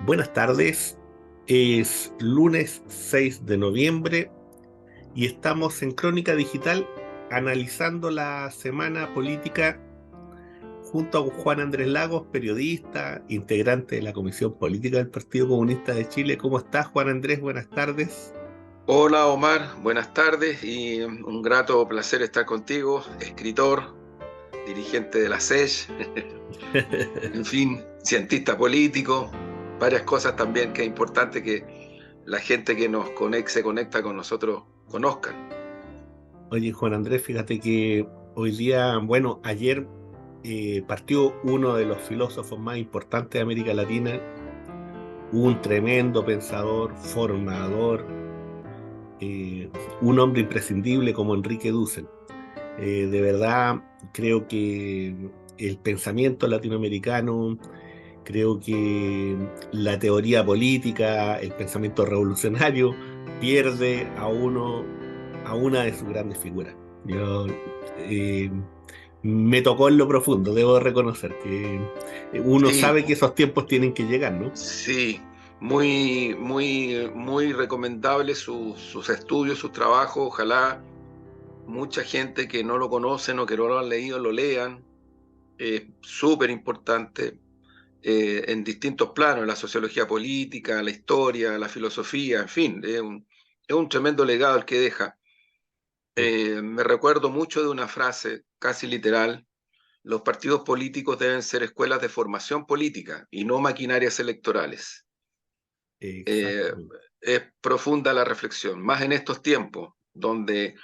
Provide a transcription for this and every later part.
Buenas tardes, es lunes 6 de noviembre y estamos en Crónica Digital analizando la semana política junto a Juan Andrés Lagos, periodista, integrante de la Comisión Política del Partido Comunista de Chile. ¿Cómo estás, Juan Andrés? Buenas tardes. Hola Omar, buenas tardes y un grato placer estar contigo, escritor, dirigente de la SES, en fin, cientista político, varias cosas también que es importante que la gente que se conecta con nosotros conozcan. Oye, Juan Andrés, fíjate que hoy día, bueno, ayer partió uno de los filósofos más importantes de América Latina, un tremendo pensador, formador, un hombre imprescindible como Enrique Dussel. De verdad, creo que el pensamiento latinoamericano, creo que la teoría política, el pensamiento revolucionario, pierde a una de sus grandes figuras. Yo, eh, Me tocó en lo profundo, debo reconocer que uno Sí, sabe que esos tiempos tienen que llegar, ¿no? sí, muy recomendable sus estudios, sus trabajos. Ojalá mucha gente que no lo conocen o que no lo han leído lo lean. Es súper importante en distintos planos, la sociología política, la historia, la filosofía, en fin, es un tremendo legado el que deja. Sí, Me recuerdo mucho de una frase casi literal: los partidos políticos deben ser escuelas de formación política y no maquinarias electorales. Eh, exactamente. es profunda la reflexión, más en estos tiempos, donde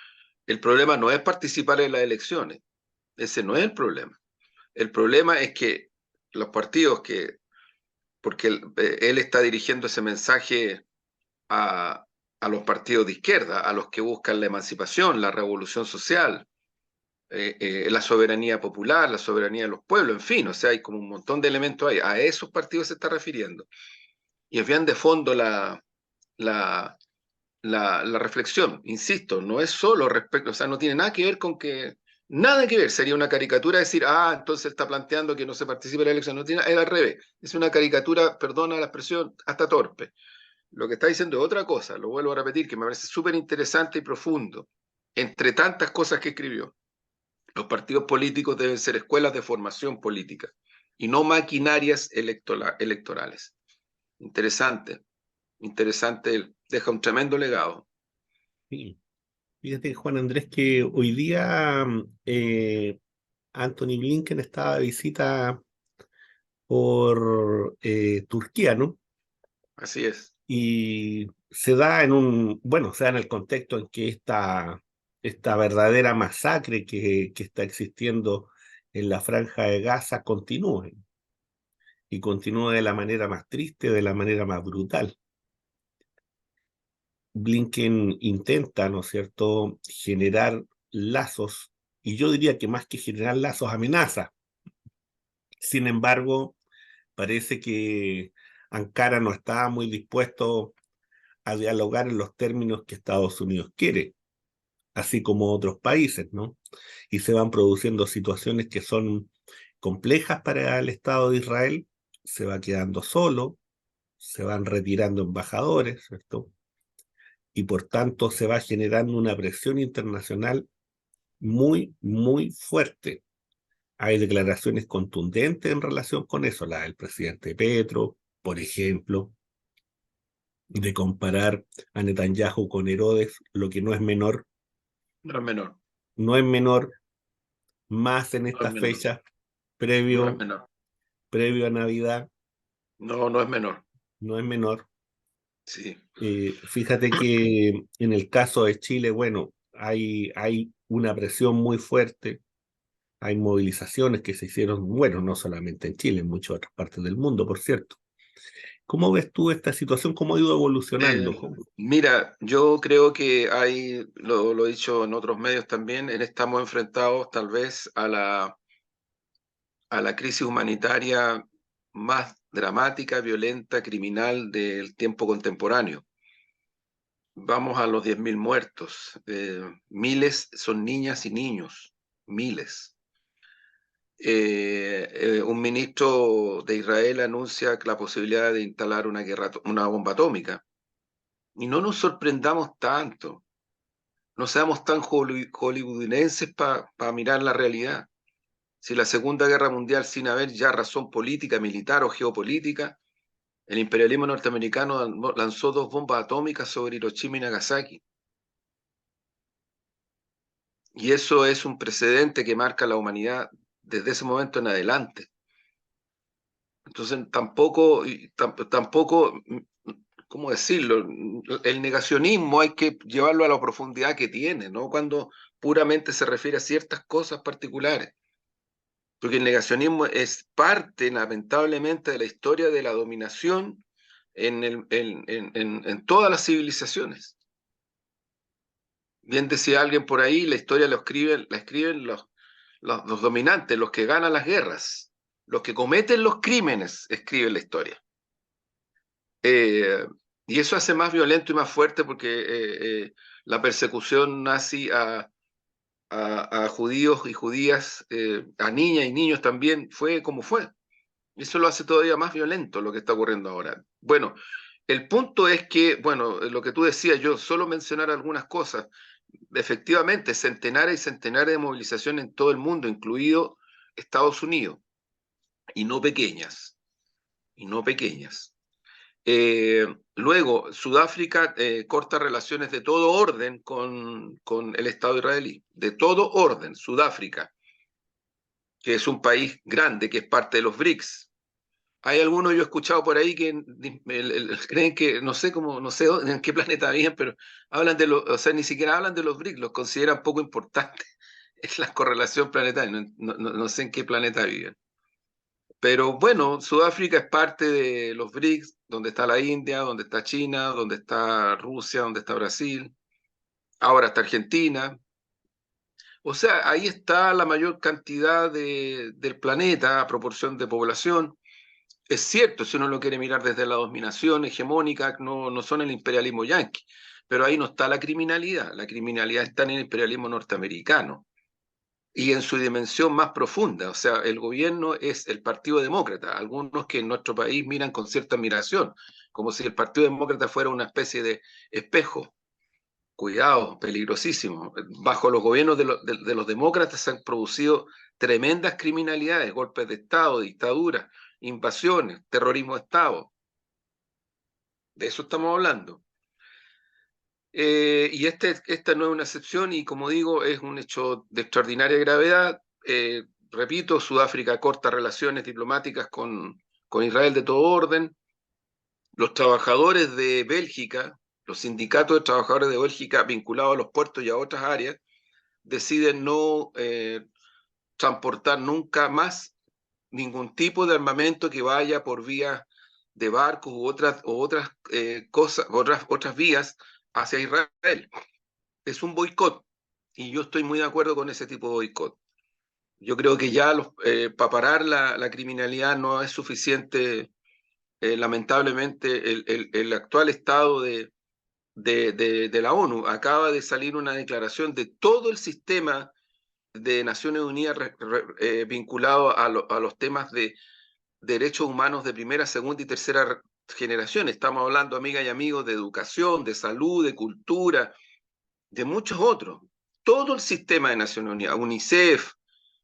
el problema no es participar en las elecciones, ese no es el problema. El problema es que los partidos porque él está dirigiendo ese mensaje a, a los partidos de izquierda, a los que buscan la emancipación, la revolución social, la soberanía popular, la soberanía de los pueblos, en fin, o sea, hay como un montón de elementos ahí. A esos partidos se está refiriendo. Y es bien de fondo la, la reflexión, insisto, no es solo respecto, o sea, no tiene nada que ver con que, nada que ver, sería una caricatura decir, entonces está planteando que no se participe en la elección, no tiene, es al revés, es una caricatura, perdona la expresión, hasta torpe. Lo que está diciendo es otra cosa, lo vuelvo a repetir, que me parece súper interesante y profundo. Entre tantas cosas que escribió, los partidos políticos deben ser escuelas de formación política y no maquinarias electorales. Interesante, interesante, deja un tremendo legado. Sí. Fíjate, Juan Andrés, que hoy día Anthony Blinken estaba de visita por Turquía, ¿no? Así es. Y se da bueno, se da en el contexto en que esta verdadera masacre que está existiendo en la Franja de Gaza continúe, y continúa de la manera más triste, de la manera más brutal. Blinken intenta, ¿no es cierto?, generar lazos, y yo diría que más que generar lazos, amenaza. Sin embargo, parece que Ankara no está muy dispuesto a dialogar en los términos que Estados Unidos quiere, así como otros países, ¿no? Y se van produciendo situaciones que son complejas para el Estado de Israel, se va quedando solo, se van retirando embajadores, ¿cierto? Y por tanto se va generando una presión internacional muy, muy fuerte. Hay declaraciones contundentes en relación con eso, la del presidente Petro, por ejemplo, de comparar a Netanyahu con Herodes, lo que no es menor, No es menor, no es menor, más en no es esta menor, fecha, no es previo, menor. previo a Navidad, No, no es menor. no es menor. Sí. Fíjate que en el caso de Chile, bueno, hay una presión muy fuerte. Hay movilizaciones que se hicieron, bueno, no solamente en Chile, en muchas otras partes del mundo, por cierto. ¿Cómo ves tú esta situación? ¿Cómo ha ido Eh, evolucionando? Mira, yo creo que hay, lo he dicho en otros medios también, estamos enfrentados tal vez a la crisis humanitaria más dramática, violenta, criminal del tiempo contemporáneo. Vamos a los 10.000 muertos. Miles son niñas y niños, miles. un ministro de Israel anuncia la posibilidad de instalar una bomba atómica. Y no nos sorprendamos tanto, no seamos tan hollywoodenses para mirar la realidad. Si la Segunda Guerra Mundial, sin haber ya razón política, militar o geopolítica, el imperialismo norteamericano lanzó 2 bombas atómicas sobre Hiroshima y Nagasaki. Y eso es un precedente que marca la humanidad desde ese momento en adelante. Entonces, tampoco, ¿cómo decirlo? El negacionismo hay que llevarlo a la profundidad que tiene, ¿no? Cuando puramente se refiere a ciertas cosas particulares. Porque el negacionismo es parte, lamentablemente, de la historia de la dominación en todas las civilizaciones. Bien decía alguien por ahí, la historia la escriben los dominantes, los que ganan las guerras, los que cometen los crímenes, escriben la historia. Y eso hace más violento y más fuerte porque la persecución nazi a judíos y judías, a niñas y niños también, fue como fue. Eso lo hace todavía más violento lo que está ocurriendo ahora. Bueno, el punto es que, bueno, lo que tú decías, yo solo mencionar algunas cosas. Efectivamente, centenares y centenares de movilizaciones en todo el mundo, incluido Estados Unidos, y no pequeñas, y no pequeñas. Luego, Sudáfrica corta relaciones de todo orden con el Estado israelí, de todo orden, Sudáfrica, que es un país grande, que es parte de los BRICS. Hay algunos, yo he escuchado por ahí que creen que, no sé cómo, no sé en qué planeta viven, pero hablan de los, o sea, ni siquiera hablan de los BRICS, los consideran poco importantes en la correlación planetaria, no sé en qué planeta viven. Pero bueno, Sudáfrica es parte de los BRICS, donde está la India, donde está China, donde está Rusia, donde está Brasil, ahora está Argentina. O sea, ahí está la mayor cantidad del planeta a proporción de población. Es cierto, si uno lo quiere mirar desde la dominación hegemónica, no son el imperialismo yanqui, pero ahí no está la criminalidad está en el imperialismo norteamericano y en su dimensión más profunda, o sea, el gobierno es el Partido Demócrata, algunos que en nuestro país miran con cierta admiración, como si el Partido Demócrata fuera una especie de espejo. Cuidado, peligrosísimo. Bajo los gobiernos de los demócratas se han producido tremendas criminalidades, golpes de Estado, dictaduras, invasiones, terrorismo de Estado. De eso estamos hablando. Y esta no es una excepción y como digo, es un hecho de extraordinaria gravedad. Repito, Sudáfrica corta relaciones diplomáticas con Israel de todo orden. Los trabajadores de Bélgica, los sindicatos de trabajadores de Bélgica vinculados a los puertos y a otras áreas, deciden no transportar nunca más ningún tipo de armamento que vaya por vía de barcos u otras cosas, otras vías hacia Israel. Es un boicot y yo estoy muy de acuerdo con ese tipo de boicot. Yo creo que ya para parar la criminalidad no es suficiente, lamentablemente, el actual estado de la ONU. Acaba de salir una declaración de todo el sistema de Naciones Unidas vinculado a los temas de derechos humanos de primera, segunda y tercera generación. Estamos hablando, amigas y amigos, de educación, de salud, de cultura, de muchos otros. Todo el sistema de Naciones Unidas, UNICEF,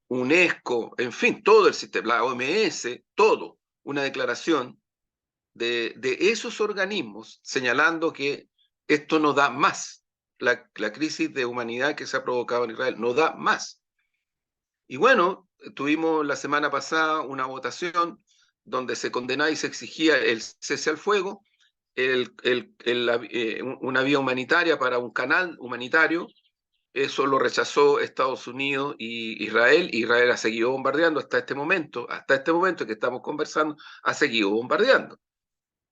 UNESCO, en fin, todo el sistema, la OMS, todo, una declaración de esos organismos señalando que esto no da más. La crisis de humanidad que se ha provocado en Israel no da más. Y bueno, tuvimos la semana pasada una votación donde se condenaba y se exigía el cese al fuego, una vía humanitaria para un canal humanitario. Eso lo rechazó Estados Unidos y Israel. Israel ha seguido bombardeando hasta este momento que estamos conversando, ha seguido bombardeando.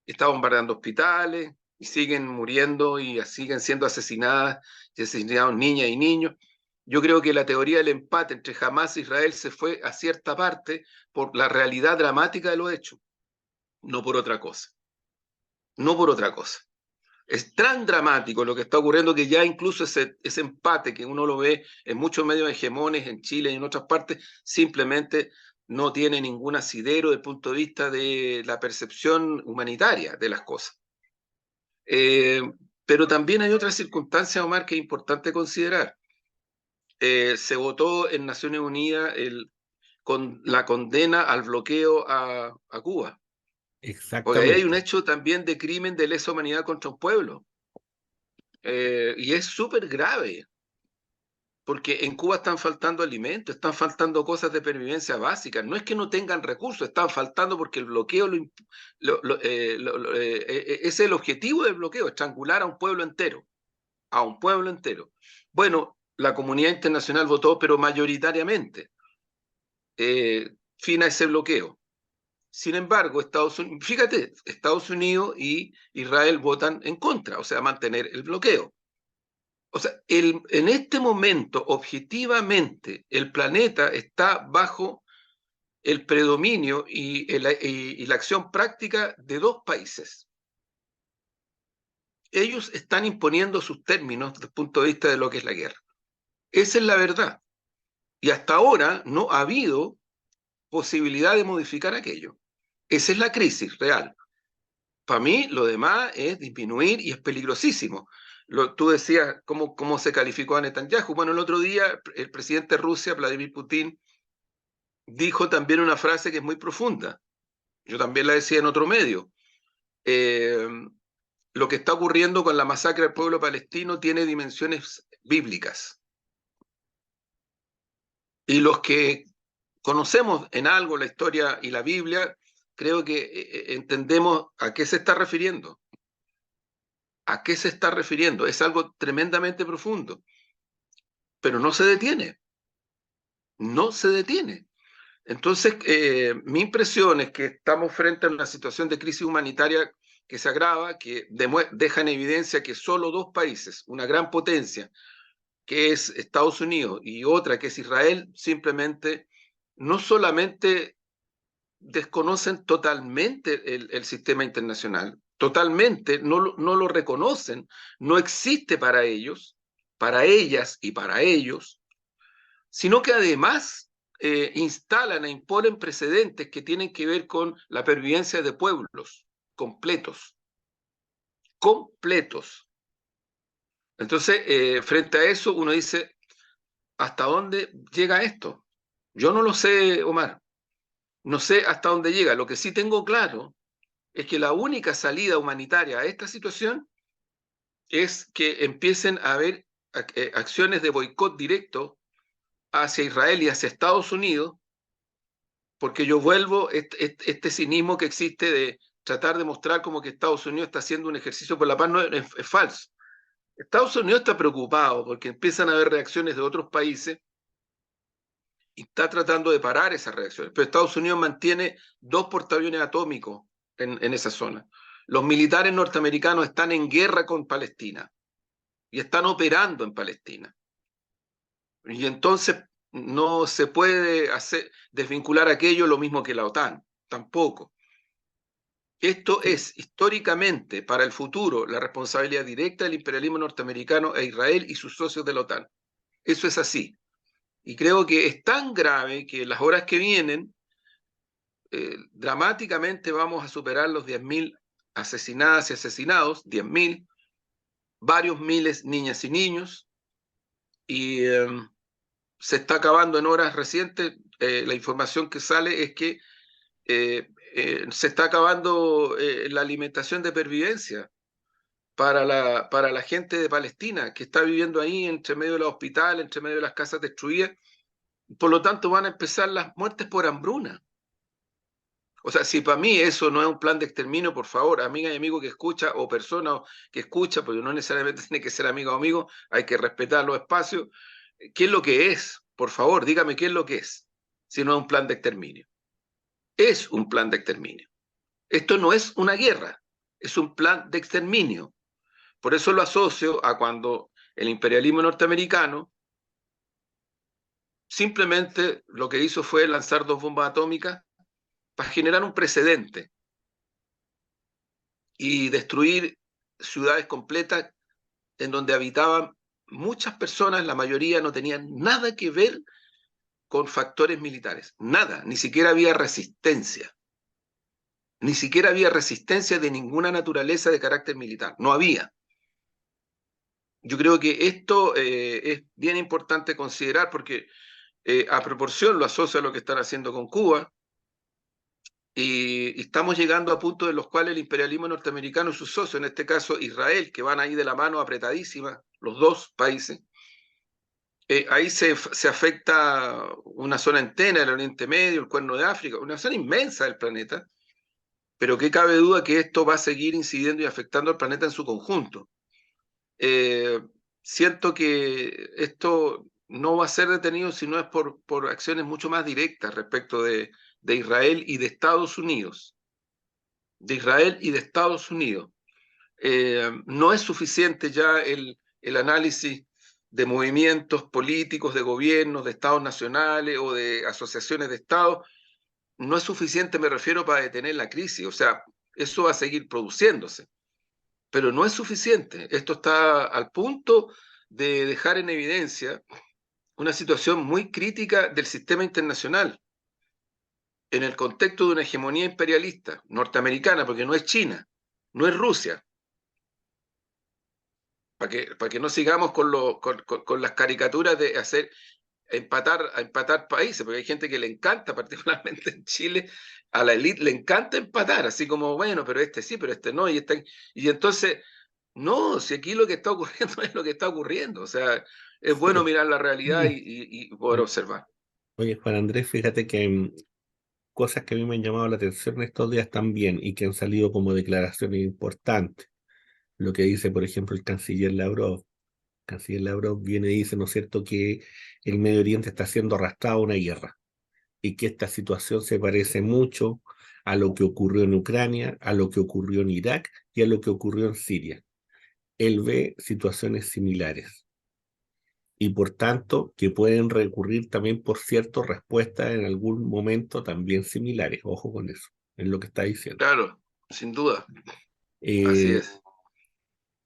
Está bombardeando hospitales y siguen muriendo y siguen siendo asesinadas y asesinados niñas y niños. Yo creo que la teoría del empate entre Hamás e Israel se fue a cierta parte por la realidad dramática de los hechos, no por otra cosa. No por otra cosa. Es tan dramático lo que está ocurriendo que ya incluso ese empate que uno lo ve en muchos medios hegemones en Chile y en otras partes, simplemente no tiene ningún asidero desde el punto de vista de la percepción humanitaria de las cosas. Eh, pero también hay otras circunstancias, Omar, que es importante considerar. Se votó en Naciones Unidas con la condena al bloqueo a Cuba. Porque ahí hay un Exactamente. hecho también de crimen de lesa humanidad contra un pueblo. Y es súper grave, porque en Cuba están faltando alimentos, están faltando cosas de pervivencia básicas. No es que no tengan recursos, están faltando porque el bloqueo es el objetivo del bloqueo, estrangular a un pueblo entero, a un pueblo entero. Bueno, la comunidad internacional votó, pero mayoritariamente, fin a ese bloqueo. Sin embargo, fíjate, Estados Unidos y Israel votan en contra, o sea, mantener el bloqueo. O sea, en este momento, objetivamente, el planeta está bajo el predominio y la acción práctica de dos países. Ellos están imponiendo sus términos desde el punto de vista de lo que es la guerra. Esa es la verdad. Y hasta ahora no ha habido posibilidad de modificar aquello. Esa es la crisis real. Para mí, lo demás es disminuir y es peligrosísimo. Tú decías cómo se calificó a Netanyahu. Bueno, el otro día el presidente de Rusia, Vladimir Putin, dijo también una frase que es muy profunda. Yo también la decía en otro medio. Eh, lo que está ocurriendo con la masacre del pueblo palestino tiene dimensiones bíblicas. Y los que conocemos en algo la historia y la Biblia, creo que entendemos a qué se está refiriendo. ¿A qué se está refiriendo? Es algo tremendamente profundo, pero no se detiene, no se detiene. Entonces, mi impresión es que estamos frente a una situación de crisis humanitaria que se agrava, que deja en evidencia que solo dos países, una gran potencia, que es Estados Unidos, y otra que es Israel, simplemente no solamente desconocen totalmente el sistema internacional, totalmente no lo reconocen, no existe para ellos, para ellas y para ellos, sino que además instalan e imponen precedentes que tienen que ver con la pervivencia de pueblos completos, completos. Entonces, frente a eso, uno dice, ¿hasta dónde llega esto? Yo no lo sé, Omar, no sé hasta dónde llega. Lo que sí tengo claro es que la única salida humanitaria a esta situación es que empiecen a haber acciones de boicot directo hacia Israel y hacia Estados Unidos, porque yo vuelvo este cinismo que existe de tratar de mostrar como que Estados Unidos está haciendo un ejercicio por la paz, no, es falso. Estados Unidos está preocupado porque empiezan a haber reacciones de otros países y está tratando de parar esas reacciones, pero Estados Unidos mantiene 2 portaaviones atómicos en esa zona. Los militares norteamericanos están en guerra con Palestina y están operando en Palestina. Y entonces no se puede desvincular aquello lo mismo que la OTAN, tampoco. Esto Sí, es históricamente para el futuro la responsabilidad directa del imperialismo norteamericano e Israel y sus socios de la OTAN. Eso es así. Y creo que es tan grave que en las horas que vienen, dramáticamente vamos a superar los 10.000 asesinadas y asesinados, 10.000, varios miles niñas y niños, y se está acabando en horas recientes. La información que sale es que se está acabando la alimentación de pervivencia para la gente de Palestina que está viviendo ahí entre medio de los hospitales, entre medio de las casas destruidas. Por lo tanto, van a empezar las muertes por hambruna. O sea, si para mí eso no es un plan de exterminio, por favor, amiga y amigo que escucha, o persona que escucha, porque no necesariamente tiene que ser amigo o amigo, hay que respetar los espacios. ¿Qué es lo que es? Por favor, dígame qué es lo que es, si no es un plan de exterminio. Es un plan de exterminio. Esto no es una guerra, es un plan de exterminio. Por eso lo asocio a cuando el imperialismo norteamericano simplemente lo que hizo fue lanzar 2 bombas atómicas para generar un precedente y destruir. ciudades completas en donde habitaban muchas personas, la mayoría no tenían nada que ver con factores militares, nada, ni siquiera había resistencia, ni siquiera había resistencia de ninguna naturaleza de carácter militar, no había. Yo creo que esto es bien importante considerar porque a proporción lo asocio a lo que están haciendo con Cuba y estamos llegando a puntos en los cuales el imperialismo norteamericano y sus socios, en este caso Israel, que van ahí de la mano apretadísima, los dos países, ahí se afecta una zona entera, el Oriente Medio, el Cuerno de África, una zona inmensa del planeta, pero qué cabe duda que esto va a seguir incidiendo y afectando al planeta en su conjunto. Eh, Siento que esto no va a ser detenido si no es por acciones mucho más directas respecto de Israel y de Estados Unidos. De Israel y de Estados Unidos. No es suficiente ya el análisis de movimientos políticos, de gobiernos, de estados nacionales o de asociaciones de estados. No es suficiente, me refiero, para detener la crisis. O sea, eso va a seguir produciéndose, pero no es suficiente. Esto está al punto de dejar en evidencia una situación muy crítica del sistema internacional en el contexto de una hegemonía imperialista norteamericana, porque no es China, no es Rusia, para que no sigamos con las caricaturas de hacer a empatar países, porque hay gente que le encanta, particularmente en Chile, a la élite le encanta empatar, así como, bueno, pero este sí, pero este no, y entonces, no, si aquí lo que está ocurriendo es lo que está ocurriendo, o sea, es bueno Sí. mirar la realidad Sí. y poder observar. Oye, Juan Andrés, fíjate que cosas que a mí me han llamado la atención estos días también y que han salido como declaraciones importantes. Lo que dice, por ejemplo, el canciller Lavrov. El canciller Lavrov viene y dice, ¿no es cierto?, que el Medio Oriente está siendo arrastrado a una guerra y que esta situación se parece mucho a lo que ocurrió en Ucrania, a lo que ocurrió en Irak y a lo que ocurrió en Siria. Él ve situaciones similares y por tanto que pueden recurrir también por cierto respuestas en algún momento también similares. Ojo con eso, es lo que está diciendo. Claro, sin duda, así Eh, es.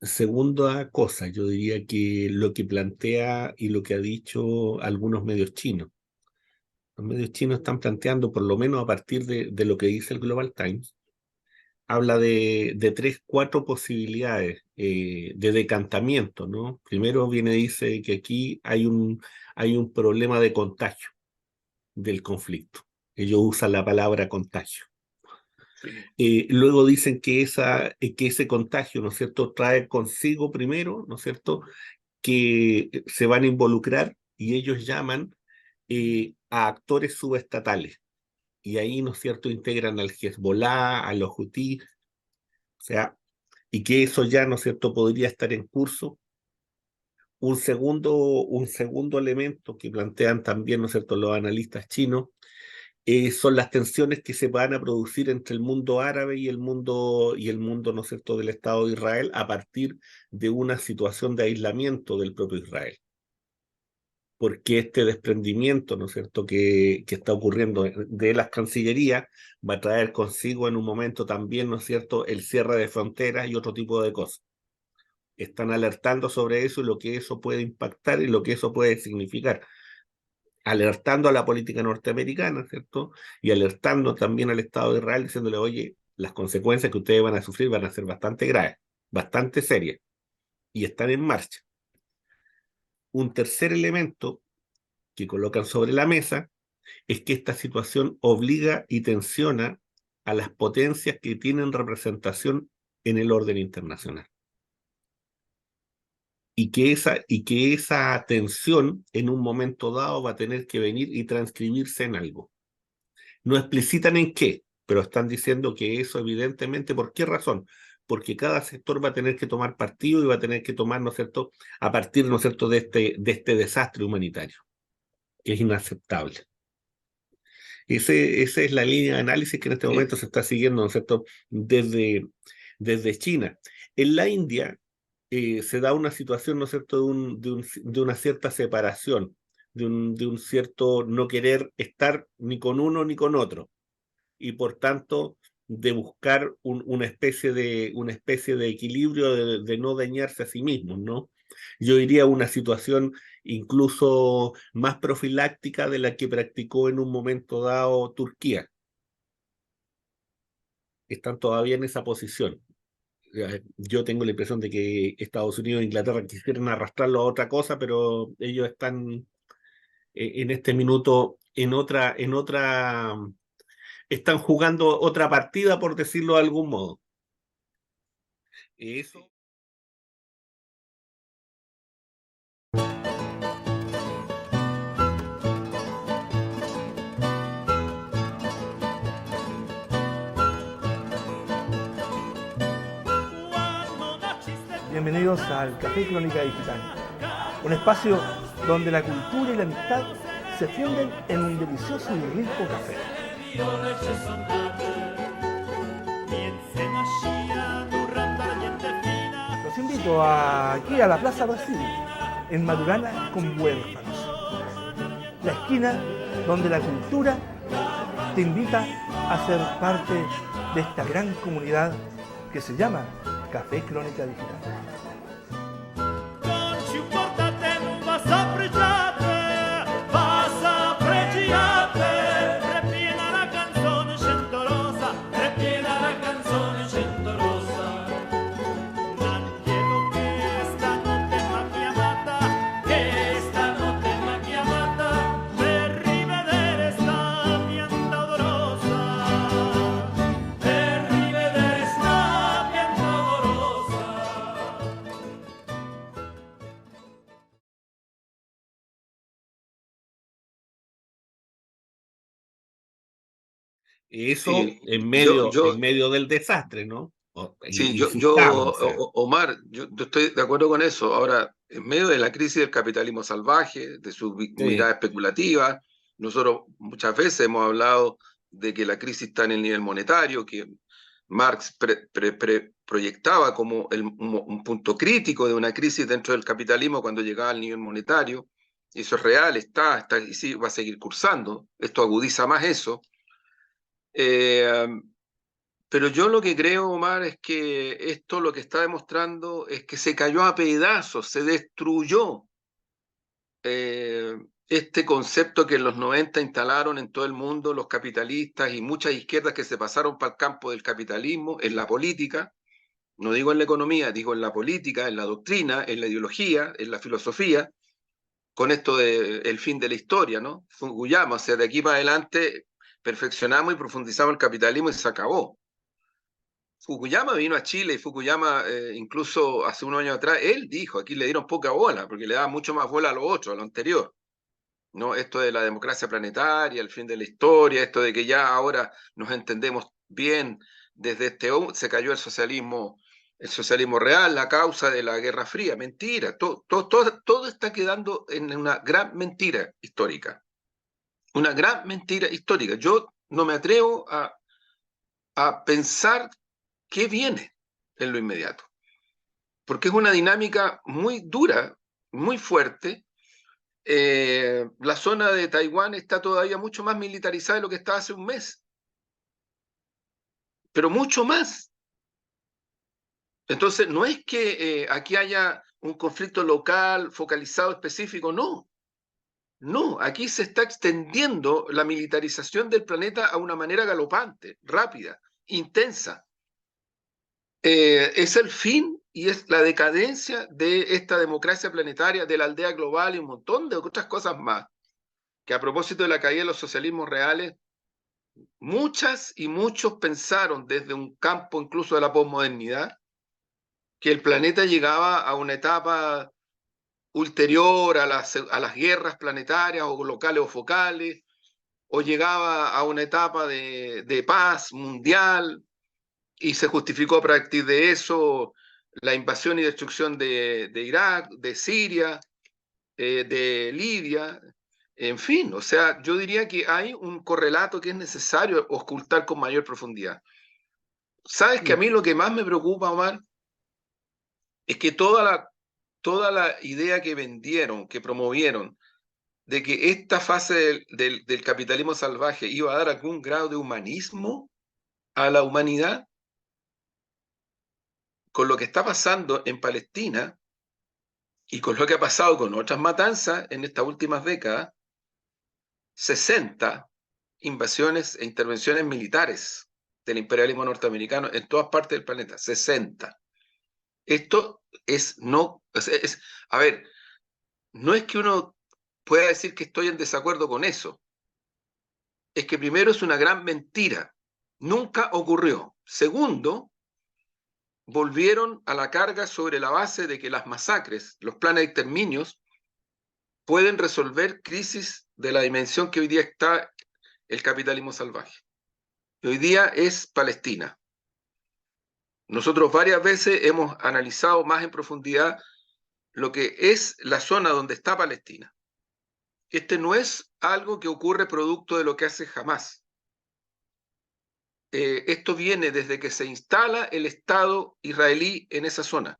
Segunda cosa, yo diría que lo que plantea y lo que ha dicho algunos medios chinos. Los medios chinos están planteando, por lo menos a partir de lo que dice el Global Times, habla de tres, cuatro posibilidades de decantamiento, ¿no? Primero viene, dice que aquí hay un problema de contagio del conflicto. Ellos usan la palabra contagio. Luego dicen que ese contagio, ¿no es cierto?, trae consigo primero, ¿no es cierto?, que se van a involucrar y ellos llaman a actores subestatales. Y ahí, ¿no es cierto?, integran al Hezbollah, a los Houthi, o sea, y que eso ya, ¿no es cierto?, podría estar en curso. Un segundo elemento que plantean también, ¿no es cierto?, los analistas chinos, son las tensiones que se van a producir entre el mundo árabe y el mundo, ¿no es cierto?, del Estado de Israel a partir de una situación de aislamiento del propio Israel. Porque este desprendimiento, ¿no es cierto?, que está ocurriendo de las cancillerías va a traer consigo en un momento también, ¿no es cierto?, el cierre de fronteras y otro tipo de cosas. Están alertando sobre eso y lo que eso puede impactar y lo que eso puede significar, alertando a la política norteamericana, ¿cierto? Y alertando también al Estado de Israel, diciéndole, oye, las consecuencias que ustedes van a sufrir van a ser bastante graves, bastante serias, y están en marcha. Un tercer elemento que colocan sobre la mesa es que esta situación obliga y tensiona a las potencias que tienen representación en el orden internacional. Y que esa tensión en un momento dado va a tener que venir y transcribirse en algo. No explicitan en qué, pero están diciendo que eso evidentemente, ¿por qué razón? Porque cada sector va a tener que tomar partido y va a tener que tomar, ¿no es cierto?, a partir, ¿no es cierto?, de este desastre humanitario, que es inaceptable. Esa es la línea de análisis que en este Sí, momento se está siguiendo, ¿no es cierto?, desde China. En la India se da una situación, ¿no es cierto?, de una cierta separación, de un cierto no querer estar ni con uno ni con otro. Y por tanto, de buscar una especie de equilibrio, de no dañarse a sí mismos, ¿no? Yo diría una situación incluso más profiláctica de la que practicó en un momento dado Turquía. Están todavía en esa posición. Yo tengo la impresión de que Estados Unidos e Inglaterra quisieran arrastrarlo a otra cosa, pero ellos están en este minuto están jugando otra partida, por decirlo de algún modo. Eso. Bienvenidos al Café Crónica Digital, un espacio donde la cultura y la amistad se funden en un delicioso y rico café. Los invito aquí a la Plaza Brasil, en Maturana con Huérfanos, la esquina donde la cultura te invita a ser parte de esta gran comunidad que se llama Café Crónica Digital. Eso Sí, en yo, medio del desastre, ¿no? sí, Y sí estamos, o sea. Omar, yo estoy de acuerdo con eso. Ahora, en medio de la crisis del capitalismo salvaje, de su Sí, mirada especulativa, nosotros muchas veces hemos hablado de que la crisis está en el nivel monetario, que Marx proyectaba como un punto crítico de una crisis dentro del capitalismo cuando llegaba al nivel monetario. Y eso es real, está y sí, va a seguir cursando. Esto agudiza más eso. Eh, pero yo lo que creo, Omar, es que esto lo que está demostrando es que se cayó a pedazos, se destruyó eh, este concepto que en los 90 instalaron en todo el mundo los capitalistas y muchas izquierdas que se pasaron para el campo del capitalismo, en la política, no digo en la economía, digo en la política, en la doctrina, en la ideología, en la filosofía, con esto de el fin de la historia, ¿no? Fukuyama, o sea, de aquí para adelante perfeccionamos y profundizamos el capitalismo y se acabó. Fukuyama vino a Chile y Fukuyama, incluso hace unos años atrás, él dijo, aquí le dieron poca bola, porque le daban mucho más bola a lo otro, a lo anterior. ¿No? Esto de la democracia planetaria, el fin de la historia, esto de que ya ahora nos entendemos bien, desde se cayó el socialismo real, la causa de la Guerra Fría. Mentira, todo está quedando en una gran mentira histórica. Una gran mentira histórica. Yo no me atrevo a pensar qué viene en lo inmediato, porque es una dinámica muy dura, muy fuerte. La zona de Taiwán está todavía mucho más militarizada de lo que estaba hace un mes, pero mucho más. Entonces, no es que aquí haya un conflicto local, focalizado, específico, no. No, aquí se está extendiendo la militarización del planeta a una manera galopante, rápida, intensa. Es el fin y es la decadencia de esta democracia planetaria, de la aldea global y un montón de otras cosas más, que a propósito de la caída de los socialismos reales, muchas y muchos pensaron desde un campo incluso de la posmodernidad que el planeta llegaba a una etapa ulterior a las guerras planetarias o locales o focales, o llegaba a una etapa de paz mundial, y se justificó a partir de eso la invasión y destrucción de Irak, de Siria, de Libia, en fin, o sea, yo diría que hay un correlato que es necesario ocultar con mayor profundidad. ¿Sabes que a mí lo que más me preocupa, Omar, es que toda la idea que vendieron, que promovieron, de que esta fase del capitalismo salvaje iba a dar algún grado de humanismo, a la humanidad con lo que está pasando en Palestina y con lo que ha pasado con otras matanzas en estas últimas décadas, 60 invasiones e intervenciones militares del imperialismo norteamericano en todas partes del planeta, 60. Esto a ver, no es que uno pueda decir que estoy en desacuerdo con eso, es que primero es una gran mentira, nunca ocurrió. Segundo, volvieron a la carga sobre la base de que las masacres, los planes de exterminios, pueden resolver crisis de la dimensión que hoy día está el capitalismo salvaje. Y hoy día es Palestina. Nosotros varias veces hemos analizado más en profundidad lo que es la zona donde está Palestina. Este no es algo que ocurre producto de lo que hace Hamás. Esto viene desde que se instala el Estado israelí en esa zona.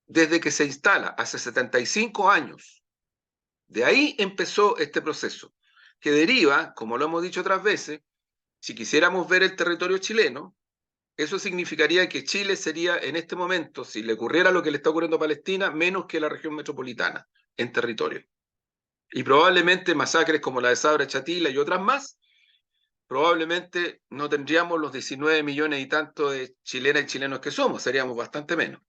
Desde que se instala, hace 75 años. De ahí empezó este proceso, que deriva, como lo hemos dicho otras veces, si quisiéramos ver el territorio chileno, eso significaría que Chile sería en este momento, si le ocurriera lo que le está ocurriendo a Palestina, menos que la región metropolitana en territorio. Y probablemente masacres como la de Sabra, Chatila y otras más, probablemente no tendríamos los 19 millones y tanto de chilenas y chilenos que somos, seríamos bastante menos.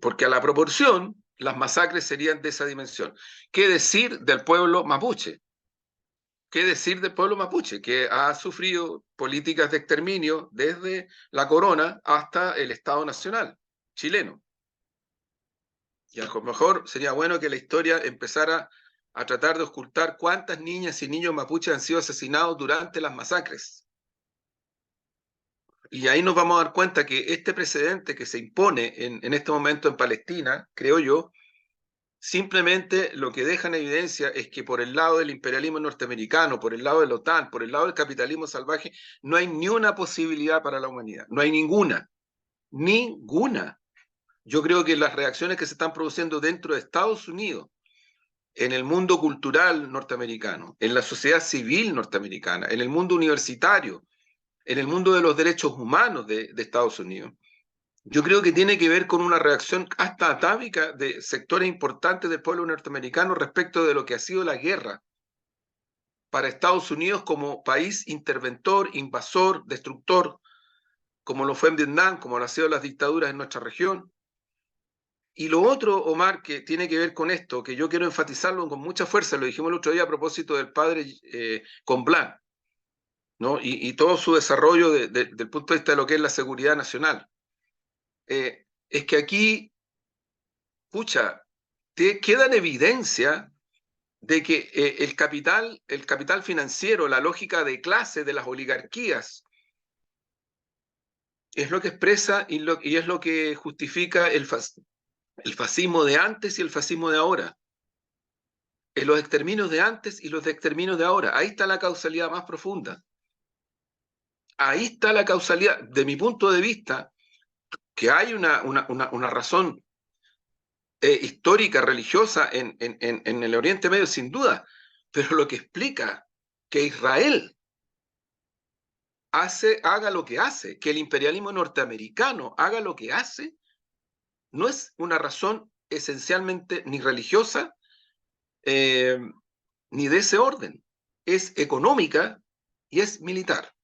Porque a la proporción, las masacres serían de esa dimensión. ¿Qué decir del pueblo mapuche? ¿Qué decir del pueblo mapuche, que ha sufrido políticas de exterminio desde la corona hasta el Estado Nacional chileno? Y a lo mejor sería bueno que la historia empezara a tratar de ocultar cuántas niñas y niños mapuches han sido asesinados durante las masacres. Y ahí nos vamos a dar cuenta que este precedente que se impone en este momento en Palestina, creo yo, simplemente lo que deja en evidencia es que por el lado del imperialismo norteamericano, por el lado de la OTAN, por el lado del capitalismo salvaje, no hay ni una posibilidad para la humanidad. No hay ninguna. Ninguna. Yo creo que las reacciones que se están produciendo dentro de Estados Unidos, en el mundo cultural norteamericano, en la sociedad civil norteamericana, en el mundo universitario, en el mundo de los derechos humanos de Estados Unidos, yo creo que tiene que ver con una reacción hasta atávica de sectores importantes del pueblo norteamericano respecto de lo que ha sido la guerra para Estados Unidos como país interventor, invasor, destructor, como lo fue en Vietnam, como lo han sido las dictaduras en nuestra región. Y lo otro, Omar, que tiene que ver con esto, que yo quiero enfatizarlo con mucha fuerza, lo dijimos el otro día a propósito del padre Comblan, ¿no? Y todo su desarrollo desde el punto de vista de lo que es la seguridad nacional. Es que aquí, pucha, queda en evidencia de que el capital financiero, la lógica de clase de las oligarquías, es lo que expresa y es lo que justifica el fascismo de antes y el fascismo de ahora. Los exterminios de antes y los exterminios de ahora. Ahí está la causalidad más profunda. Ahí está la causalidad, de mi punto de vista, que hay una razón histórica, religiosa en el Oriente Medio, sin duda, pero lo que explica que Israel haga lo que hace, que el imperialismo norteamericano haga lo que hace, no es una razón esencialmente ni religiosa ni de ese orden, es económica y es militar.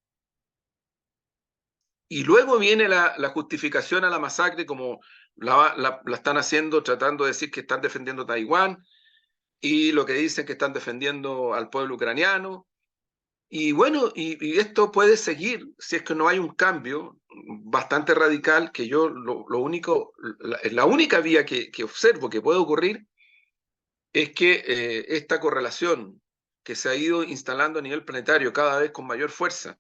Y luego viene la justificación a la masacre, como la están haciendo, tratando de decir que están defendiendo Taiwán, y lo que dicen que están defendiendo al pueblo ucraniano. Y bueno, y esto puede seguir si es que no hay un cambio bastante radical, que yo la única vía que observo que puede ocurrir es que esta correlación que se ha ido instalando a nivel planetario cada vez con mayor fuerza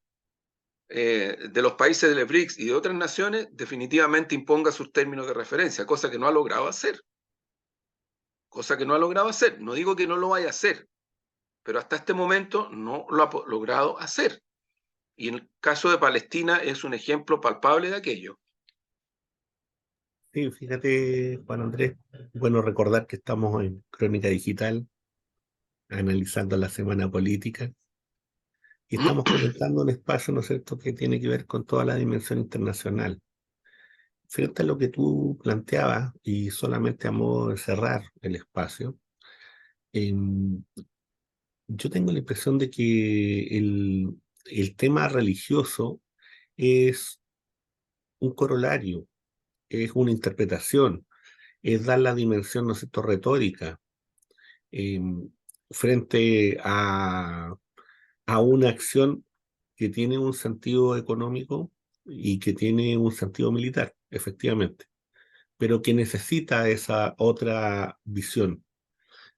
de los países del BRICS y de otras naciones, definitivamente imponga sus términos de referencia, cosa que no ha logrado hacer. Cosa que no ha logrado hacer. No digo que no lo vaya a hacer, pero hasta este momento no lo ha logrado hacer. Y en el caso de Palestina es un ejemplo palpable de aquello. Sí, fíjate, Juan Andrés, bueno recordar que estamos en Crónica Digital, analizando la semana política, Y estamos comentando un espacio, ¿no es cierto?, que tiene que ver con toda la dimensión internacional. Fíjate lo que tú planteabas, y solamente a modo de cerrar el espacio, em, yo tengo la impresión de que el tema religioso es un corolario, es una interpretación, es dar la dimensión, ¿no es cierto?, retórica, em, frente a una acción que tiene un sentido económico y que tiene un sentido militar, efectivamente, pero que necesita esa otra visión.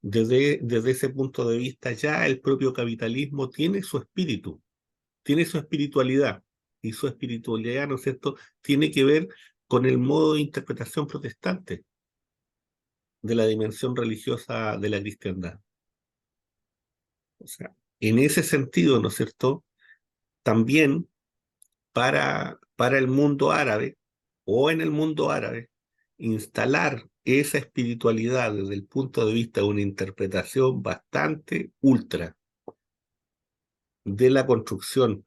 Desde ese punto de vista, ya el propio capitalismo tiene su espíritu, tiene su espiritualidad, y su espiritualidad, ¿no es cierto?, tiene que ver con el modo de interpretación protestante de la dimensión religiosa de la cristiandad. O sea, en ese sentido, ¿no es cierto?, también para el mundo árabe, o en el mundo árabe, instalar esa espiritualidad desde el punto de vista de una interpretación bastante ultra de la construcción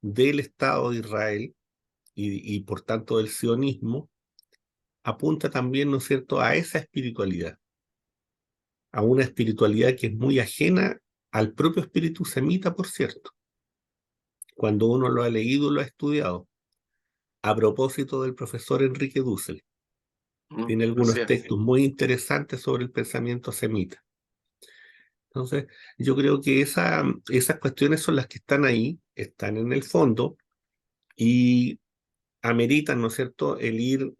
del Estado de Israel y por tanto del sionismo, apunta también, ¿no es cierto?, a esa espiritualidad, a una espiritualidad que es muy ajena al propio espíritu semita, por cierto, cuando uno lo ha leído y lo ha estudiado. A propósito del profesor Enrique Dussel, tiene Así algunos es. textos muy interesantes sobre el pensamiento semita. Entonces, yo creo que esas cuestiones son las que están ahí, están en el fondo, y ameritan, ¿no es cierto?, el ir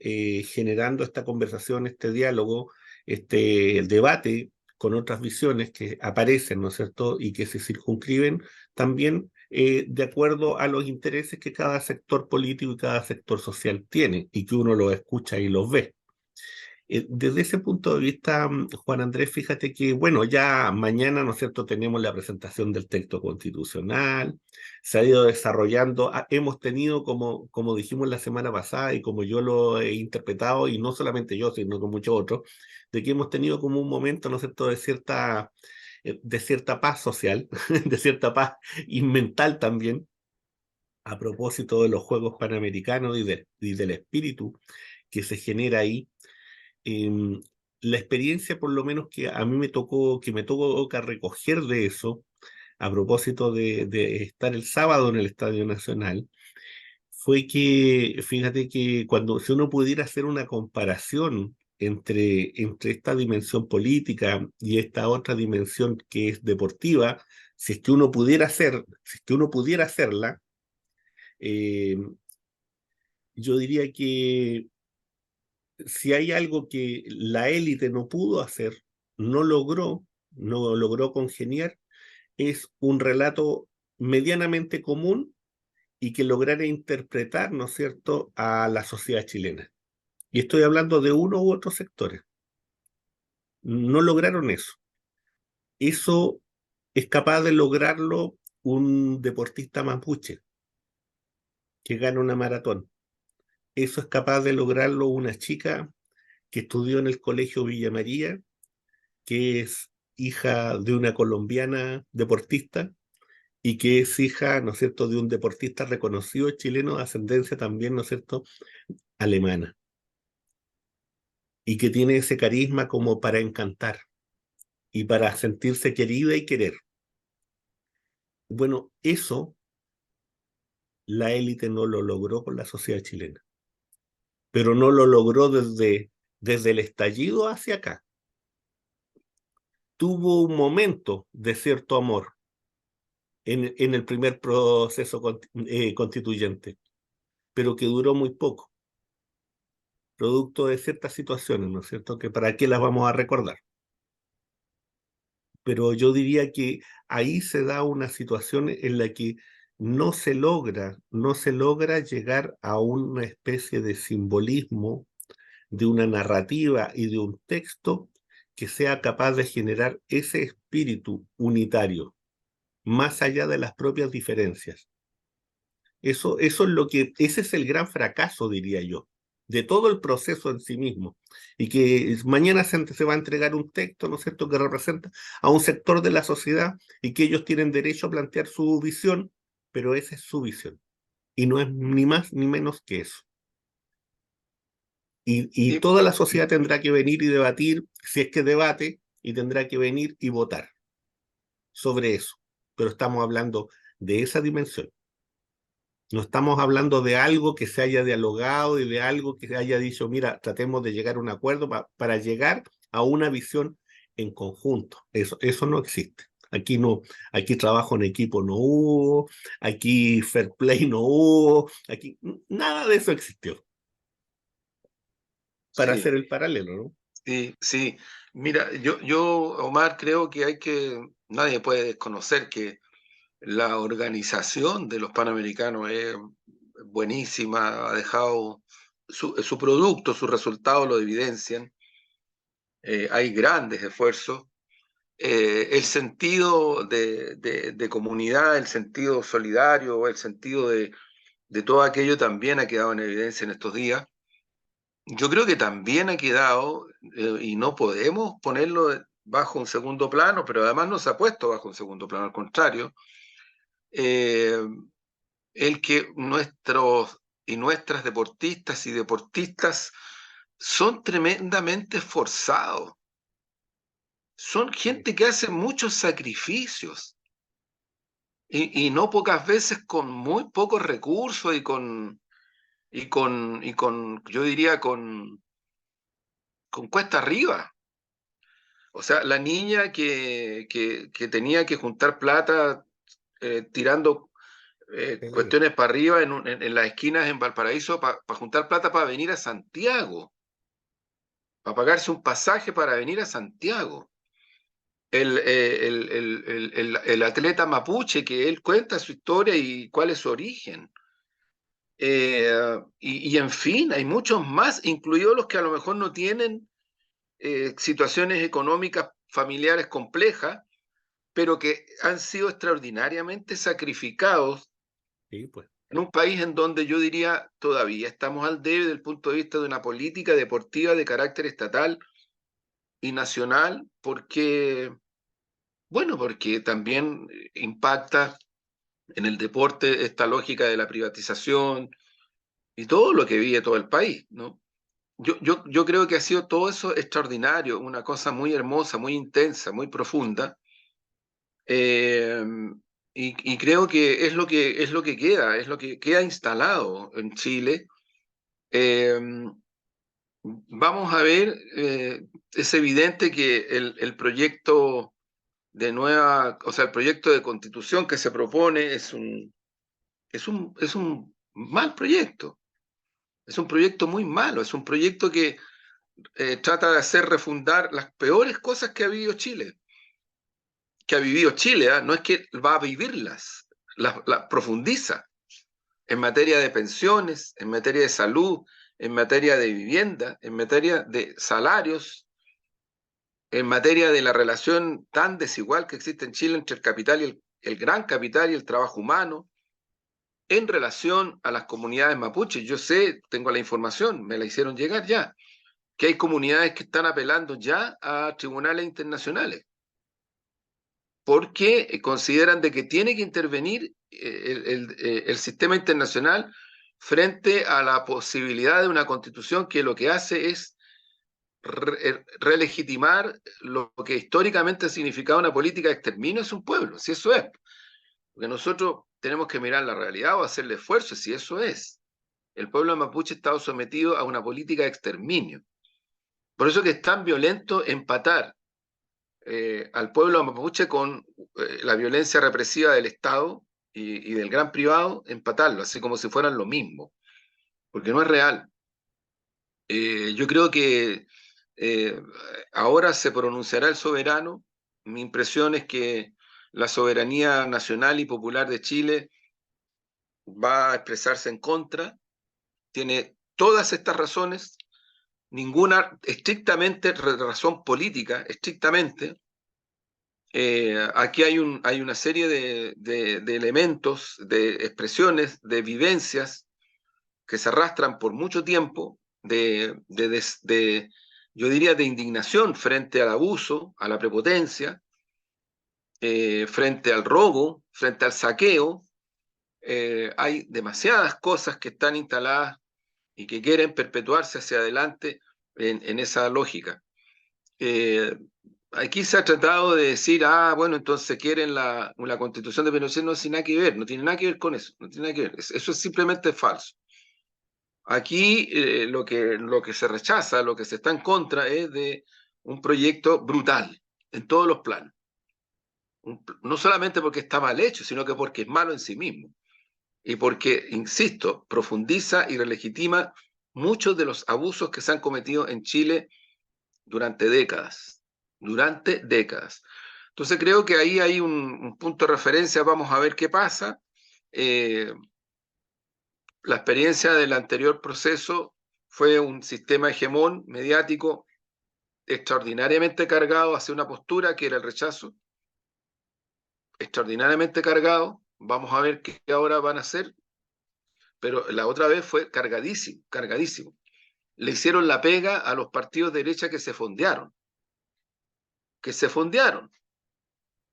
generando esta conversación, este diálogo, el debate con otras visiones que aparecen, ¿no es cierto?, y que se circunscriben también de acuerdo a los intereses que cada sector político y cada sector social tiene, y que uno los escucha y los ve. Desde ese punto de vista, Juan Andrés, fíjate que, bueno, ya mañana, ¿no es cierto?, tenemos la presentación del texto constitucional, se ha ido desarrollando, hemos tenido, como dijimos la semana pasada y como yo lo he interpretado, y no solamente yo, sino con muchos otros, de que hemos tenido como un momento, ¿no es cierto?, de cierta paz social, de cierta paz y mental también, a propósito de los Juegos Panamericanos y del espíritu que se genera ahí. em, la experiencia, por lo menos que a mí me tocó que recoger de eso, a propósito de estar el sábado en el Estadio Nacional, fue que, fíjate que si uno pudiera hacer una comparación entre esta dimensión política y esta otra dimensión que es deportiva, si es que uno pudiera hacerla, eh, yo diría que si hay algo que la élite no pudo hacer, no logró congeniar, es un relato medianamente común y que lograra interpretar, ¿no es cierto?, a la sociedad chilena. Y estoy hablando de uno u otros sectores. No lograron eso. Eso es capaz de lograrlo un deportista mapuche que gana una maratón. Eso es capaz de lograrlo una chica que estudió en el Colegio Villa María, que es hija de una colombiana deportista y que es hija, ¿no es cierto?, de un deportista reconocido chileno de ascendencia también, ¿no es cierto?, alemana, y que tiene ese carisma como para encantar y para sentirse querida y querer. Bueno, eso la élite no lo logró con la sociedad chilena, pero no lo logró desde el estallido hacia acá. Tuvo un momento de cierto amor en el primer proceso constituyente, pero que duró muy poco, producto de ciertas situaciones, ¿no es cierto?, que para qué las vamos a recordar. Pero yo diría que ahí se da una situación en la que no se logra llegar a una especie de simbolismo, de una narrativa y de un texto que sea capaz de generar ese espíritu unitario, más allá de las propias diferencias. Ese es el gran fracaso, diría yo, de todo el proceso en sí mismo. Y que mañana se va a entregar un texto, ¿no es cierto?, que representa a un sector de la sociedad y que ellos tienen derecho a plantear su visión pero esa es su visión. Y no es ni más ni menos que eso. Y Sí, toda la sociedad tendrá que venir y debatir, si es que debate, y tendrá que venir y votar sobre eso. Pero estamos hablando de esa dimensión. No estamos hablando de algo que se haya dialogado y de algo que se haya dicho, mira, tratemos de llegar a un acuerdo para llegar a una visión en conjunto. Eso no existe. Aquí no, aquí trabajo en equipo no hubo, aquí fair play no hubo, aquí nada de eso existió. Para sí, hacer el paralelo, ¿no? sí, sí. Mira, Omar, creo que nadie puede desconocer que la organización de los Panamericanos es buenísima, ha dejado su producto, sus resultados lo evidencian. Hay grandes esfuerzos. El sentido de comunidad, el sentido solidario, el sentido de todo aquello también ha quedado en evidencia en estos días. Yo creo que también ha quedado, y no podemos ponerlo bajo un segundo plano, pero además no se ha puesto bajo un segundo plano, al contrario, eh, el que nuestros y nuestras deportistas y deportistas son tremendamente esforzados. Son gente que hace muchos sacrificios y no pocas veces con muy pocos recursos yo diría, con cuesta arriba. O sea, la niña que tenía que juntar plata tirando Sí, cuestiones para arriba en las esquinas en Valparaíso para juntar plata para venir a Santiago, para pagarse un pasaje para venir a Santiago. El atleta mapuche, que él cuenta su historia y cuál es su origen. Y en fin, hay muchos más, incluidos los que a lo mejor no tienen situaciones económicas familiares complejas, pero que han sido extraordinariamente sacrificados sí, pues. en un país en donde yo diría todavía estamos al debe desde el punto de vista de una política deportiva de carácter estatal y nacional, porque también impacta en el deporte esta lógica de la privatización y todo lo que vive todo el país, ¿no? Yo creo que ha sido todo eso extraordinario, una cosa muy hermosa, muy intensa, muy profunda, eh, y creo que es lo que queda, es lo que queda instalado en Chile. Eh, Vamos a ver, es evidente que el proyecto o sea, el proyecto de constitución que se propone es un mal proyecto, es un proyecto muy malo, es un proyecto que trata de hacer refundar las peores cosas que ha vivido Chile, ¿ah? No es que va a vivirlas, las profundiza en materia de pensiones, en materia de salud, en materia de vivienda, en materia de salarios, en materia de la relación tan desigual que existe en Chile entre el capital y el gran capital y el trabajo humano, en relación a las comunidades mapuches. Yo sé, tengo la información, me la hicieron llegar ya, que hay comunidades que están apelando ya a tribunales internacionales porque consideran de que tiene que intervenir el sistema internacional frente a la posibilidad de una constitución que lo que hace es relegitimar lo que históricamente ha significado una política de exterminio de un pueblo, si eso es. Porque nosotros tenemos que mirar la realidad o hacerle esfuerzo, si eso es. El pueblo mapuche ha estado sometido a una política de exterminio. Por eso que es tan violento empatar al pueblo mapuche con la violencia represiva del Estado y del gran privado, empatarlo, así como si fueran lo mismo, porque no es real. Yo creo que eh, ahora se pronunciará el soberano. Mi impresión es que la soberanía nacional y popular de Chile va a expresarse en contra, tiene todas estas razones, ninguna estrictamente razón política, estrictamente. Aquí hay una serie de elementos, de expresiones, de vivencias que se arrastran por mucho tiempo, yo diría, de indignación frente al abuso, a la prepotencia, frente al robo, frente al saqueo, hay demasiadas cosas que están instaladas y que quieren perpetuarse hacia adelante en esa lógica. Aquí se ha tratado de decir, bueno, entonces quieren la constitución de Pinochet, no tiene nada que ver, no tiene nada que ver con eso, no tiene nada que ver, eso es simplemente falso. Aquí lo que se rechaza, lo que se está en contra es de un proyecto brutal en todos los planos. No solamente porque está mal hecho, sino que porque es malo en sí mismo. Y porque, insisto, profundiza y relegitima muchos de los abusos que se han cometido en Chile durante décadas. Durante décadas. Entonces creo que ahí hay un punto de referencia, vamos a ver qué pasa. La experiencia del anterior proceso fue un sistema hegemón mediático extraordinariamente cargado hacia una postura que era el rechazo, extraordinariamente cargado. Vamos a ver qué ahora van a hacer, pero la otra vez fue cargadísimo, cargadísimo. Le hicieron la pega a los partidos de derecha que se fondearon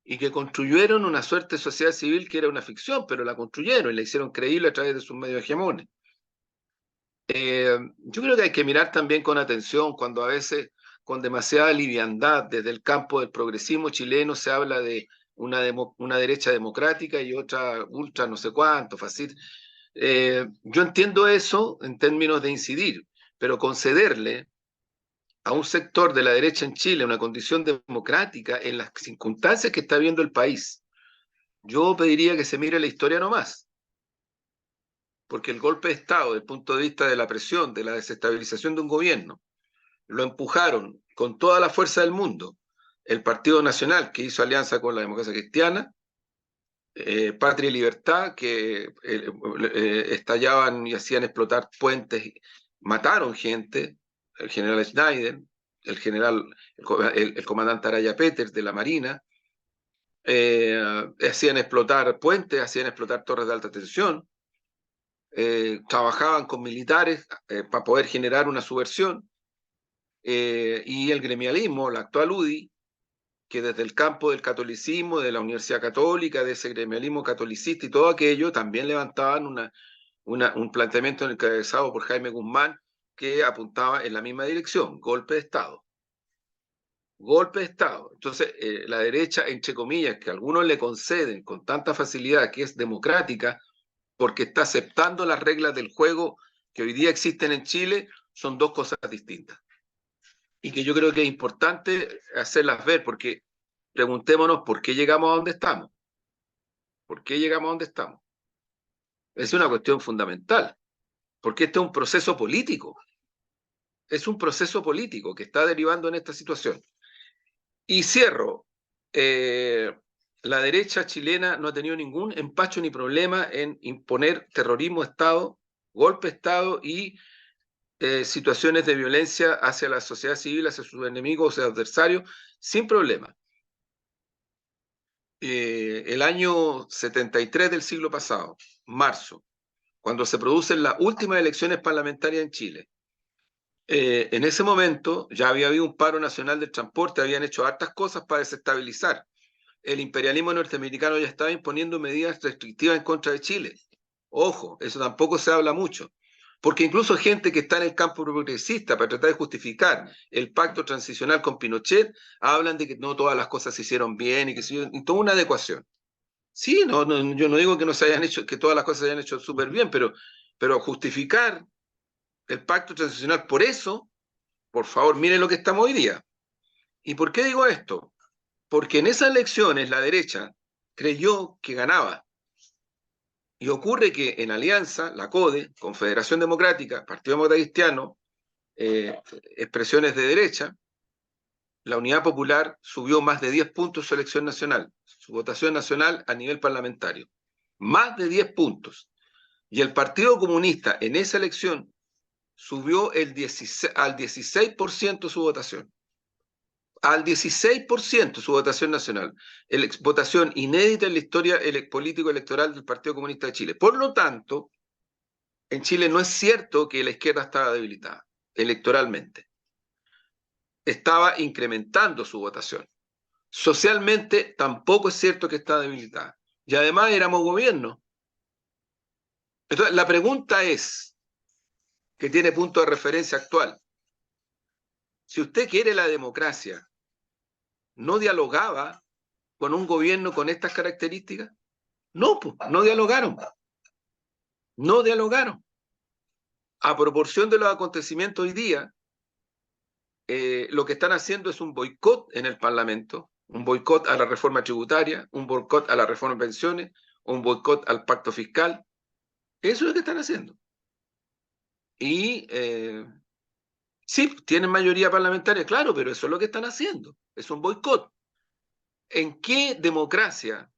y que construyeron una suerte de sociedad civil que era una ficción, pero la construyeron y la hicieron creíble a través de sus medios hegemones. Yo creo que hay que mirar también con atención cuando a veces con demasiada liviandad desde el campo del progresismo chileno se habla de una derecha democrática y otra ultra no sé cuánto, fascista. Yo entiendo eso en términos de incidir, pero concederle a un sector de la derecha en Chile una condición democrática en las circunstancias que está viendo el país, yo pediría que se mire la historia nomás, porque el golpe de Estado, desde el punto de vista de la presión, de la desestabilización de un gobierno, lo empujaron con toda la fuerza del mundo el Partido Nacional, que hizo alianza con la Democracia Cristiana, Patria y Libertad, que estallaban y hacían explotar puentes, mataron gente, el general Schneider, el comandante Araya Peters de la Marina, hacían explotar puentes, hacían explotar torres de alta tensión, trabajaban con militares para poder generar una subversión, y el gremialismo, la actual UDI, que desde el campo del catolicismo, de la Universidad Católica, de ese gremialismo catolicista y todo aquello, también levantaban un planteamiento encabezado por Jaime Guzmán que apuntaba en la misma dirección, golpe de Estado. Golpe de Estado. Entonces, la derecha, entre comillas, que algunos le conceden con tanta facilidad que es democrática, porque está aceptando las reglas del juego que hoy día existen en Chile, son dos cosas distintas. Y que yo creo que es importante hacerlas ver, porque preguntémonos por qué llegamos a donde estamos. ¿Por qué llegamos a donde estamos? Es una cuestión fundamental, porque este es un proceso político. Es un proceso político que está derivando en esta situación. Y cierro. La derecha chilena no ha tenido ningún empacho ni problema en imponer terrorismo de Estado, golpe de Estado y situaciones de violencia hacia la sociedad civil, hacia sus enemigos, hacia adversarios, sin problema. El año 73 del siglo pasado, marzo, cuando se producen las últimas elecciones parlamentarias en Chile, en ese momento ya había habido un paro nacional del transporte, habían hecho hartas cosas para desestabilizar. El imperialismo norteamericano ya estaba imponiendo medidas restrictivas en contra de Chile. Ojo, eso tampoco se habla mucho. Porque incluso gente que está en el campo progresista para tratar de justificar el pacto transicional con Pinochet, hablan de que no todas las cosas se hicieron bien y toda una adecuación. Sí, yo no digo que no se hayan hecho, que todas las cosas se hayan hecho súper bien, pero justificar el pacto transicional por eso, por favor, miren lo que estamos hoy día. ¿Y por qué digo esto? Porque en esas elecciones la derecha creyó que ganaba. Y ocurre que en alianza, la CODE, Confederación Democrática, Partido Demócrata Cristiano, expresiones de derecha, la Unidad Popular subió más de 10 puntos su elección nacional, su votación nacional a nivel parlamentario. Más de 10 puntos. Y el Partido Comunista en esa elección subió al 16% su votación. Al 16% su votación nacional, votación inédita en la historia político-electoral del Partido Comunista de Chile. Por lo tanto, en Chile no es cierto que la izquierda estaba debilitada electoralmente. Estaba incrementando su votación. Socialmente tampoco es cierto que estaba debilitada. Y además éramos gobierno. Entonces, la pregunta es, que tiene punto de referencia actual, si usted quiere la democracia, ¿no dialogaba con un gobierno con estas características? No, pues, no dialogaron. No dialogaron. A proporción de los acontecimientos hoy día, lo que están haciendo es un boicot en el Parlamento, un boicot a la reforma tributaria, un boicot a la reforma de pensiones, un boicot al pacto fiscal. Eso es lo que están haciendo. Y sí, tienen mayoría parlamentaria, claro, pero eso es lo que están haciendo. Es un boicot. ¿En qué democracia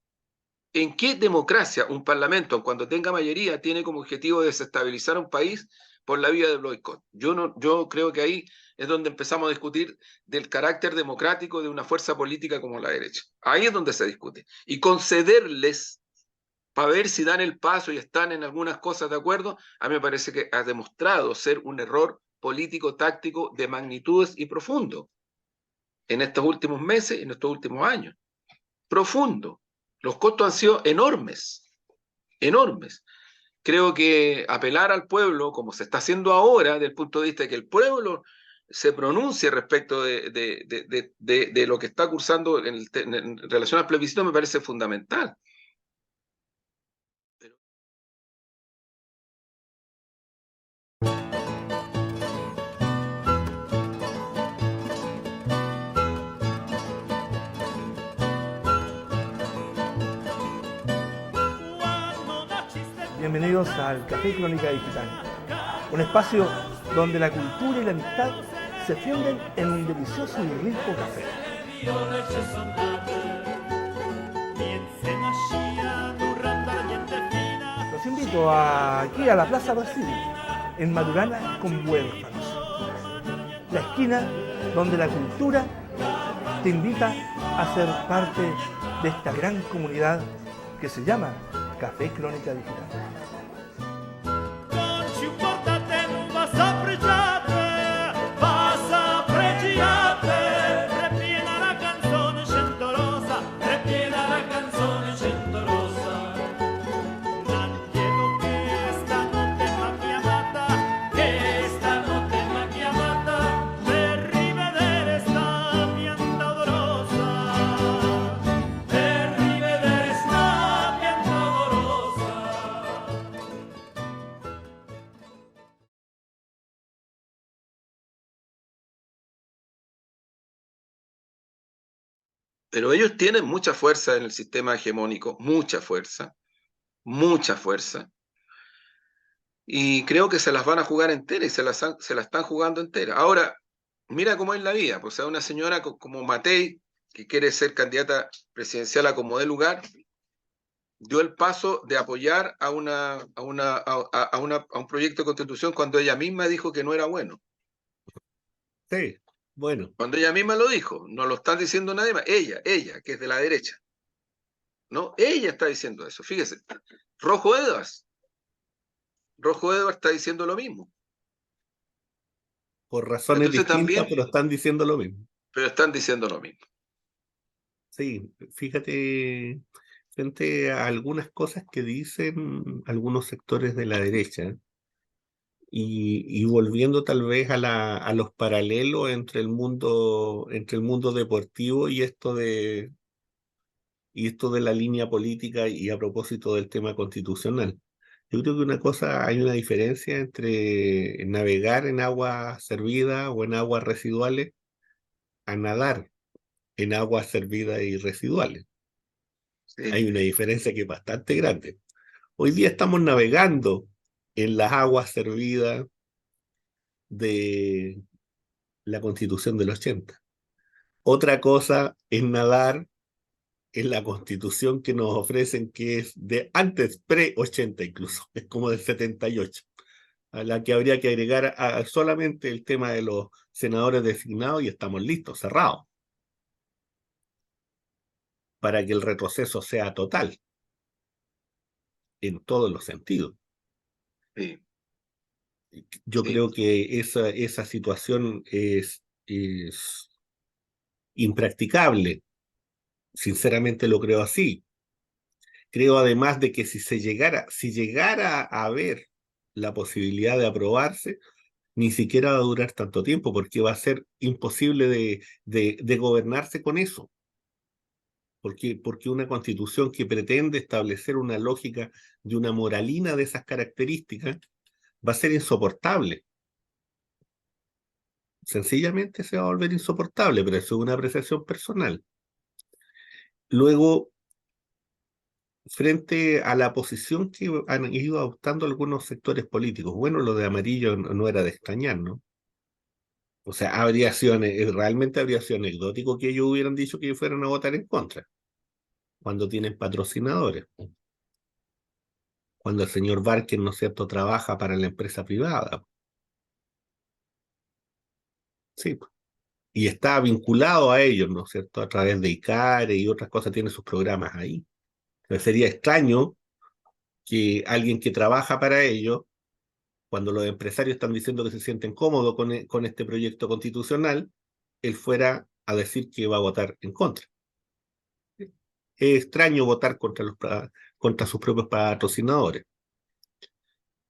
un parlamento, cuando tenga mayoría, tiene como objetivo desestabilizar un país por la vía del boicot? Yo creo que ahí es donde empezamos a discutir del carácter democrático de una fuerza política como la derecha. Ahí es donde se discute. Y concederles para ver si dan el paso y están en algunas cosas de acuerdo, a mí me parece que ha demostrado ser un error político, táctico, de magnitudes y profundo en estos últimos meses, en estos últimos años. Profundo. Los costos han sido enormes, enormes. Creo que apelar al pueblo, como se está haciendo ahora, desde el punto de vista de que el pueblo se pronuncie respecto de lo que está cursando en relación al plebiscito, me parece fundamental. Bienvenidos al Café Crónica Digital, un espacio donde la cultura y la amistad se funden en un delicioso y rico café. Los invito aquí a la Plaza Brasil, en Maturana con Huérfanos, la esquina donde la cultura te invita a ser parte de esta gran comunidad que se llama Café Crónica Digital. Pero ellos tienen mucha fuerza en el sistema hegemónico, mucha fuerza, y creo que se las van a jugar enteras y se la están jugando enteras. Ahora, mira cómo es la vida, pues a una señora como Matei, que quiere ser candidata presidencial a como dé lugar, dio el paso de apoyar a un proyecto de constitución cuando ella misma dijo que no era bueno. Sí, bueno. Cuando ella misma lo dijo, no lo están diciendo nadie más. Ella, que es de la derecha. ¿No? Ella está diciendo eso. Fíjese. Rojo Edwards está diciendo lo mismo. Por razones Entonces distintas, también, pero están diciendo lo mismo. pero están diciendo lo mismo. Sí, fíjate, frente a algunas cosas que dicen algunos sectores de la derecha, y volviendo tal vez a los paralelos entre el mundo deportivo y esto de la línea política, y a propósito del tema constitucional. Yo creo que hay una diferencia entre navegar en agua servida o en aguas residuales a nadar en aguas servidas y residuales. Sí. Hay una diferencia que es bastante grande. Hoy día estamos navegando en las aguas servidas de la Constitución del 80. Otra cosa es nadar en la Constitución que nos ofrecen, que es de antes, pre-80 incluso, es como del 78, a la que habría que agregar solamente el tema de los senadores designados y estamos listos, cerrados, para que el retroceso sea total, en todos los sentidos. Sí. Yo creo que esa situación es impracticable. Sinceramente lo creo así. Creo además de que si llegara a haber la posibilidad de aprobarse, ni siquiera va a durar tanto tiempo, porque va a ser imposible de gobernarse con eso. Porque una constitución que pretende establecer una lógica de una moralina de esas características va a ser insoportable. Sencillamente se va a volver insoportable, pero eso es una apreciación personal. Luego, frente a la posición que han ido adoptando algunos sectores políticos, bueno, lo de amarillo no era de extrañar, ¿no? O sea, realmente habría sido anecdótico que ellos hubieran dicho que fueran a votar en contra, cuando tienen patrocinadores, cuando el señor Barker, ¿no es cierto?, trabaja para la empresa privada. Sí, y está vinculado a ellos, ¿no es cierto?, a través de ICARE y otras cosas, tiene sus programas ahí. Entonces sería extraño que alguien que trabaja para ellos, cuando los empresarios están diciendo que se sienten cómodos con este proyecto constitucional, él fuera a decir que va a votar en contra. Es extraño votar contra sus propios patrocinadores.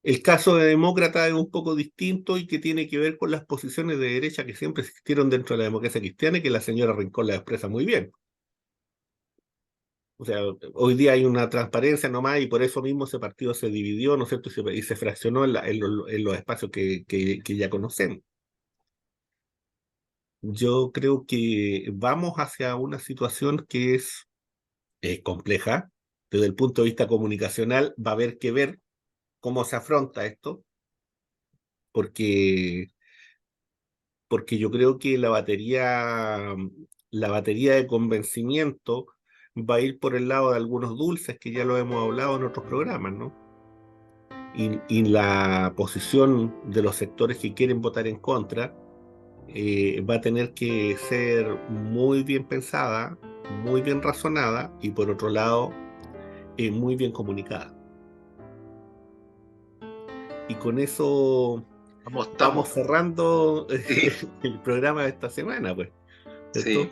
El caso de demócrata es un poco distinto y que tiene que ver con las posiciones de derecha que siempre existieron dentro de la democracia cristiana y que la señora Rincón la expresa muy bien. O sea, hoy día hay una transparencia nomás y por eso mismo ese partido se dividió, ¿no es cierto? Y se fraccionó en los espacios que ya conocemos. Yo creo que vamos hacia una situación que es compleja. Desde el punto de vista comunicacional va a haber que ver cómo se afronta esto, porque, porque yo creo que la batería de convencimiento va a ir por el lado de algunos dulces que ya lo hemos hablado en otros programas, ¿no? Y la posición de los sectores que quieren votar en contra va a tener que ser muy bien pensada, muy bien razonada y por otro lado muy bien comunicada. Y con eso vamos cerrando Sí. el programa de esta semana, pues, ¿cierto? Sí.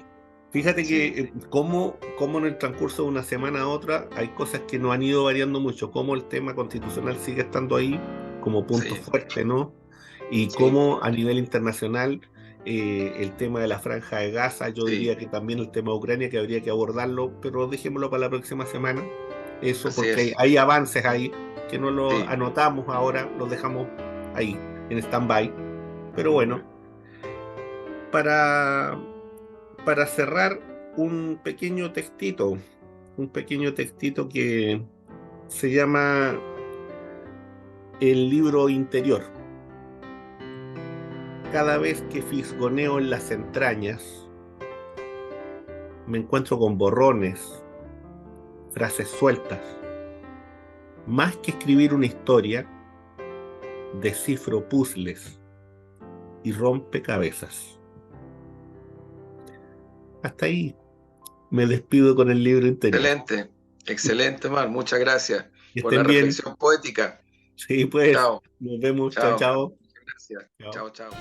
Fíjate Sí. que cómo en el transcurso de una semana a otra hay cosas que no han ido variando mucho, cómo el tema constitucional sigue estando ahí como punto Sí. fuerte, ¿no? Y Sí. cómo a nivel internacional el tema de la Franja de Gaza, yo Sí. diría que también el tema de Ucrania, que habría que abordarlo, pero dejémoslo para la próxima semana, eso Así porque es. hay avances ahí que no los Sí. anotamos ahora, los dejamos ahí en stand-by, pero bueno, para cerrar un pequeño textito que se llama El libro interior. Cada vez que fisgoneo en las entrañas, me encuentro con borrones, frases sueltas. Más que escribir una historia, descifro puzzles y rompecabezas. Hasta ahí me despido con el libro interior. Excelente. Excelente, Mar. Muchas gracias Que por la estén bien. reflexión poética. Sí, pues, Chao. nos vemos. Chao, Chao. chao. Gracias. Chao. Chao, chao.